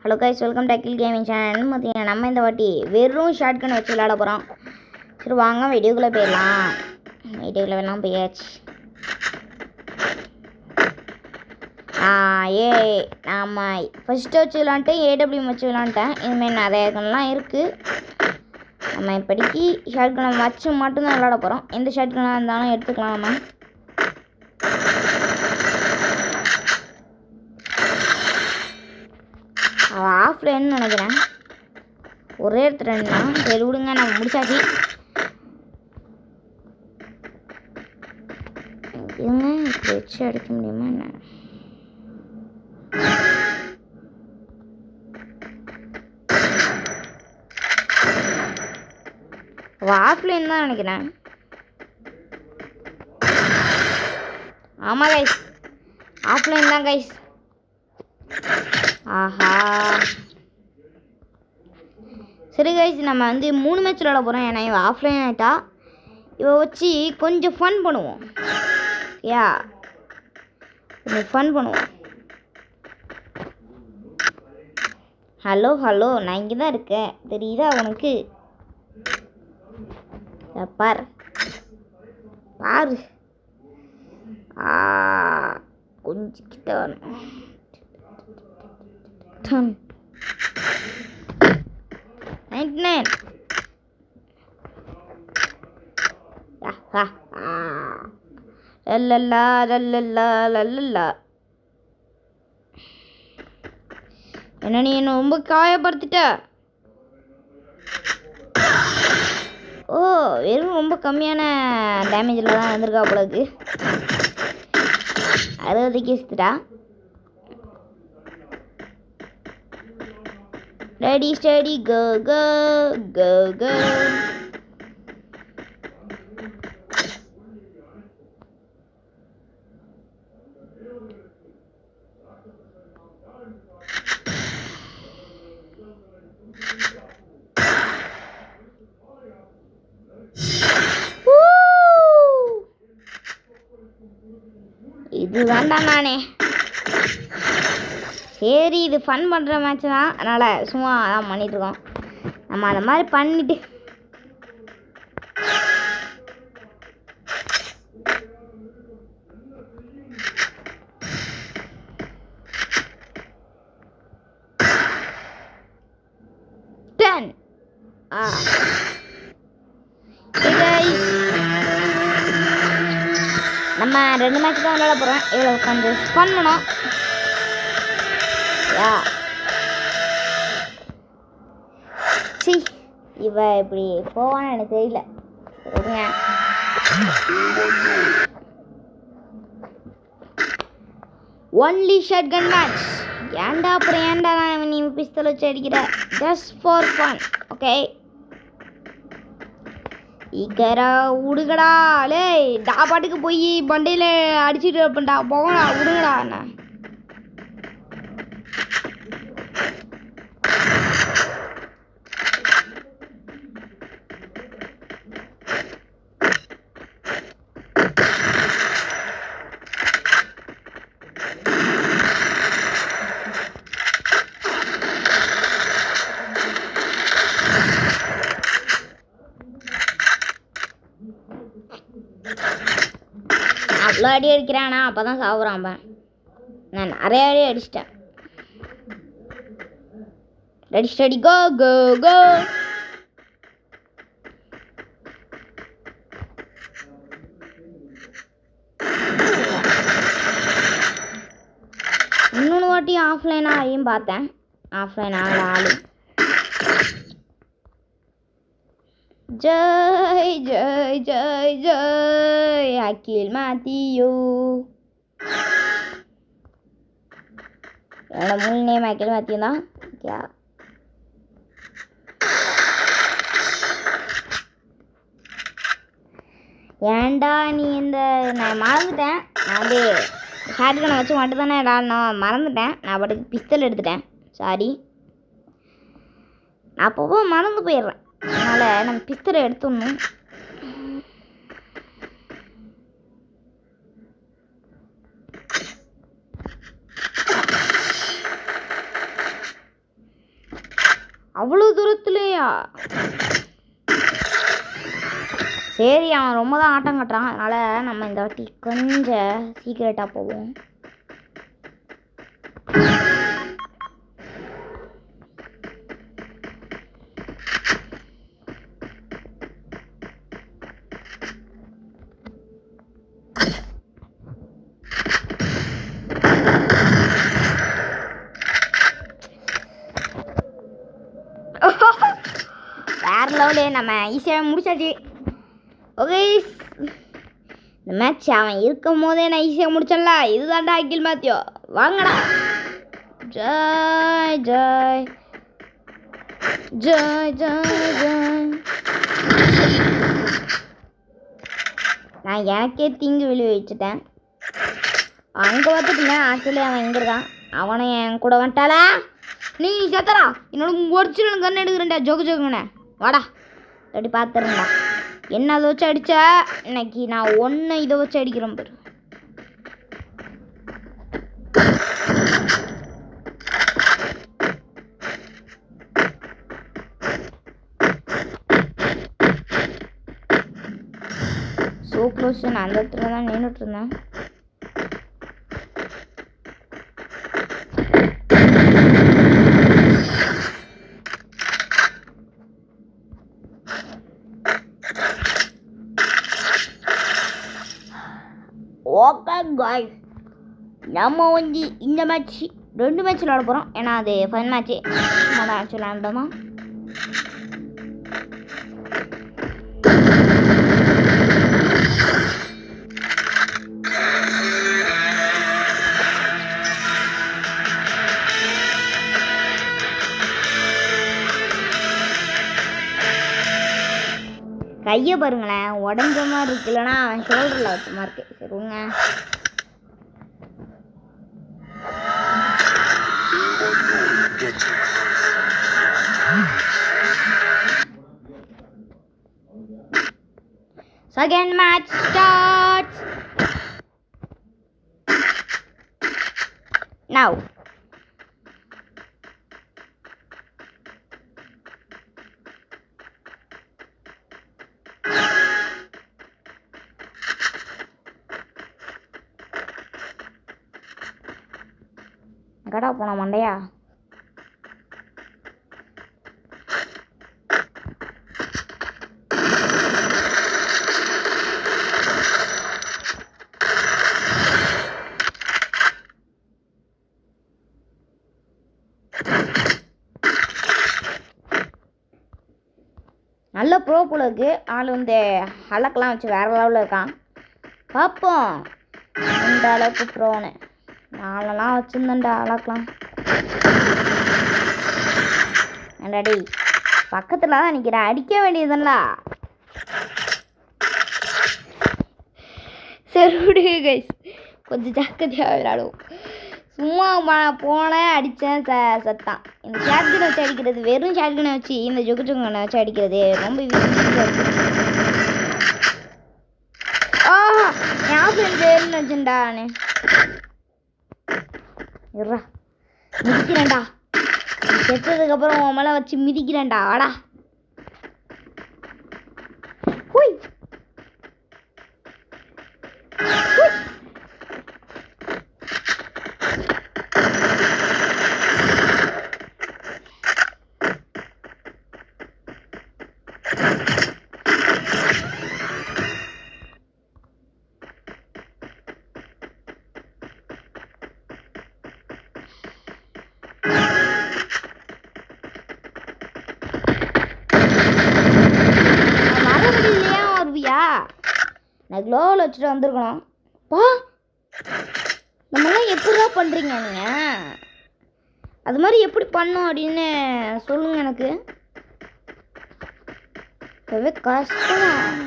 Hello guys, welcome to Akhil gaming channel. பார்த்தீங்கன்னா நம்ம இந்த வாட்டி வெறும் ஷார்ட் கன் வச்சு விளையாட போகிறோம். சரி வாங்க வீடியோக்குள்ளே போயிடலாம். வீடியோக்குள்ளே வேணாம் போயாச்சு. நாம் ஃபஸ்ட்டு வச்சு விளாண்ட்டு ஏடபிள்யூஎம் வச்சு விளாண்ட்டேன். இதுமாரி நிறைய கன்லாம் இருக்குது. நம்ம இப்படிக்கு ஷார்ட் கன் வச்சு மட்டும்தான் விளாட போகிறோம். எந்த ஷார்ட் கன்னாக இருந்தாலும் எடுத்துக்கலாம். நம்ம ஆஃப்லைன்னு நினைக்கிறேன். ஒரே இடத்துல ரெண்டுனா சரி விடுங்க, நம்ம முடிச்சாச்சு. இவங்க இப்படி வச்சு அடிக்க முடியுமா என்ன? ஆஃப்லைன் தான் நினைக்கிறேன். ஆமாம் கைஸ், ஆஃப்லைன் தான் கைஸ். ஆஹா சரி கைஸ், நம்ம வந்து 3 மேட்ச் விளாட போகிறோம். ஏன்னா இவன் ஆஃப்லைன் ஆகிட்டா இவ வச்சு கொஞ்சம் ஃபன் பண்ணுவோம். கொஞ்சம் ஃபன் பண்ணுவோம். ஹலோ ஹலோ, நான் இங்கே தான் இருக்கேன், தெரியுதா உனக்கு? பாரு பாரு. கொஞ்சம் கிட்ட வரணும். என்ன நீ என்ன ரொம்ப காயப்படுத்திட்ட. ஓ, வெறும் ரொம்ப கம்மியான டேமேஜில் தான் வந்திருக்கா போலக்கு. 60 கேஸ்டா. ரெடி ஸ்டடி கோ கோ கோ கோ. இது வேண்டாம் நானே. சரி, இது ஃபன் பண்ணுற மேட்ச் தான், அதனால் சும்மா அதான் பண்ணிகிட்ருக்கோம். நம்ம அந்த மாதிரி பண்ணிட்டு நம்ம 2 மேட்ச் தான் விளையாட போகிறோம். இவ்வளோ கொஞ்சம் ஃபன் பண்ணோம். இவ இப்படி போவான்னு எனக்கு தெரியல. Only shotgun match. ஏன்டா அப்புறம் ஏன்டா நீ பிஸ்தல் வச்சு அடிக்கிற? Just for fun, okay? ஈக்கரா விடுங்கடா. லே டா பாட்டுக்கு போய் பண்டையில் அடிச்சுட்டு இருப்பேன்டா. போகடா, விடுங்கடா. என்ன அவ்வளோ அடி அடிக்கிறானா? அப்போ தான் சாப்பிட்றான். நான் நிறைய அடி அடிச்சிட்டேன். ரெடி ஸ்டடி கோ கோ கோ. இன்னொன்று வாட்டி ஆஃப்லைன் ஆகியும் பார்த்தேன். ஆஃப்லைன் ஆகல ஆளு. ஜெய் ஜெய் ஜெய் ஜெய் அகில் மாத்தியோ. என்னோட முழு நேம் அகில் மாத்தியோ தான். ஏன்டா நீ நான் மறந்துட்டேன். நான் வந்து ஷார்ட் கனை வச்சு மட்டும் தானே விளாடணும், மறந்துட்டேன். நான் பாட்டுக்கு பிஸ்தல் எடுத்துட்டேன். சாரி, நான் அப்போ மறந்து போயிடுறேன். அதனால் நம்ம பிஸ்தலை எடுத்துடணும். அவ்வளோ தூரத்துலையா? சரி, அவன் ரொம்ப தான் ஆட்டம் கட்டுறான். அதனால் நம்ம இந்த வாட்டி கொஞ்சம் சீக்கிரட்டாக போவோம். வேறு லெவலு, நம்ம ஈஸியாக முடிச்சாச்சு. ஓகே, இந்த மேட்ச் அவன் இருக்கும் போதே நான் ஈஸியாக முடிச்சல. இதுதான்டா அகில் மேத்யூ, வாங்கடா. Joy Joy Joy Joy Joy. நான் எனக்கே தீங்கு விளைவிச்சிட்டேன். அங்கே பார்த்துட்டுங்க. ஆக்சுவலி அவன் எங்கே இருக்கான்? அவனை என் கூட வந்துட்டாளா? நீ செத்தரா, என்னோட ஒரிஜினல் கன் எடுக்கிறேன்டா. ஜோக்கு ஜோக்குண்ணே, வாடா. அப்படி பார்த்துருந்தா என்ன அதை வச்சு அடித்தா? இன்னைக்கு நான் ஒன்று இதை வச்சு அடிக்கிறேன் பேர். So close. நான் அந்த இடத்துல தான் நின்றுட்டு இருந்தேன். ஓகே காய்ஸ், நம்ம வந்து இந்த மேட்ச் 2 மேட்ச் விளாட போகிறோம். ஏன்னா அது ஃபன் மேட்ச்சு. மேட்ச் விளாண்டோமா? கையை பாருங்களேன், உடஞ்ச மாதிரி இருக்கு. இல்லைனா அவன் ஷோல்டரில் வச்ச மாதிரி இருக்கு. சரிங்க, second match starts now. கடா போனா மண்டையா. நல்ல ப்ரோ போல இருக்கு. ஆள் வந்து ஹலக்கெலாம் வச்சு வேறு லெவலில் இருக்கான். பார்ப்போம் இந்த அளவுக்கு ப்ரோன்னு. நாளெல்லாம் வச்சுருந்தேன்டா ஹலக்கெலாம். ஏண்டாடி பக்கத்தில் தான் நிற்கிறேன், அடிக்க வேண்டியதுங்களா? சரி விடுங்க கைஸ், கொஞ்சம் ஜாக்கிரதையாக விளையாடுவோம். சும்மா போனேன், அடித்தேன், சத்தான். இந்த ஷாட்கனை வச்சு அடிக்கிறது, வெறும் ஷாட்கனை வச்சு இந்த ஜொகுஜொங்கனை வச்சு அடிக்கிறது ரொம்ப ஈஸியாக இருக்குது. ஞாபகம் பேருன்னு வச்சுண்டா நான் இருறா, மிதிக்கிறேன்டா. செத்ததுக்கப்புறம் உன் மேலே வச்சு மிதிக்கிறேன்டா, வாடா. ஹூய் நான் க்ளோவில் வச்சுட்டு வந்துருக்கணும். பா, நம்மளாம் எப்படிதான் பண்ணுறீங்க நீங்கள்? அது மாதிரி எப்படி பண்ணும் அப்படின்னு சொல்லுங்கள் எனக்கு. ரொம்பவே கஷ்டம்.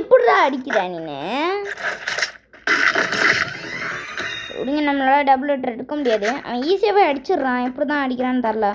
எப்படிடா அடிக்கிறா நீனு? விடுங்க, நம்மளால டபுள் லெட்டர் எடுக்க முடியாது. அவன் ஈஸியாகவே அடிச்சிடுறான். எப்படி தான் அடிக்கிறான்னு தெரில.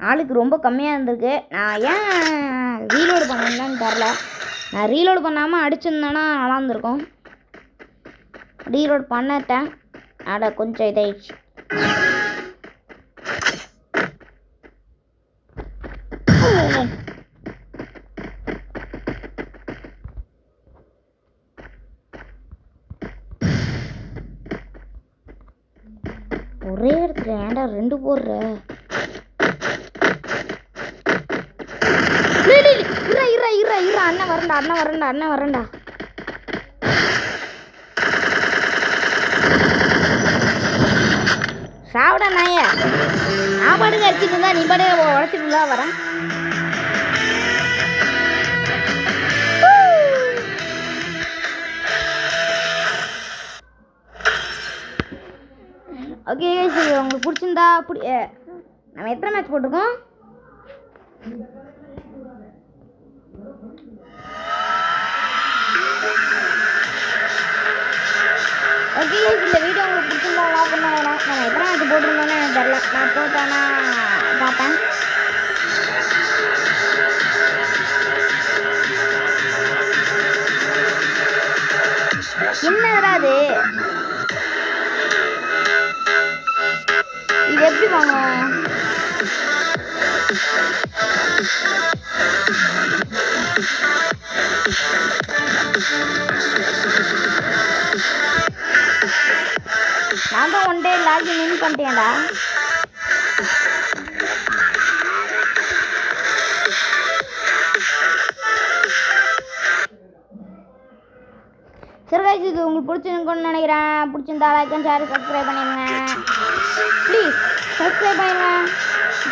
ஆளுக்கு ரொம்ப கம்மியாக இருந்திருக்கு. நான் ஏன் ரீலோடு பண்ணேன்னு தெரில. நான் ரீலோடு பண்ணாமல் அடிச்சிருந்தேன்னா நல்லா இருந்திருக்கும். ரீலோட் பண்ணிட்டேன். அட கொஞ்சம் இதாயிடுச்சு. ஒரே இடத்துல ஏன்டா 2 போடுற? இரு அண்ணன் வரண்டா. சாப்பிட நாய நான் பாட்டுக்கு அடிச்சுட்டு இருந்தா நீ பாட்டு உடச்சிட்டு வரேன். ஓகே சரி, உங்களுக்கு பிடிச்சிருந்தா நம்ம எத்தனை மேட்ச் போட்டிருக்கோம்? ஓகே இந்த வீடியோ உங்களுக்கு பிடிச்சிருந்தா லாக் பண்ண வேணாம். நம்ம எத்தனை மேட்ச் போட்டிருந்தோன்னு எனக்கு தெரியல. நான் போட்டேன்னா பார்ப்பேன். என்னடா அது? இது எப்படி வாங்கும்? நான் தான் ஒன் டே லாகின் இன் பண்ணிட்டேன்டா. சரி கைஸ், இது உங்களுக்கு பிடிச்சிருக்குன்னு நினைக்கிறேன். பிடிச்சிருந்தா லைக் அண்ட் ஷேர் சப்ஸ்கிரைப் பண்ணிடுங்க. ப்ளீஸ் சப்ஸ்கிரைப் பண்ணிடுங்க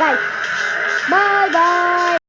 கைஸ். பாய் பாய்.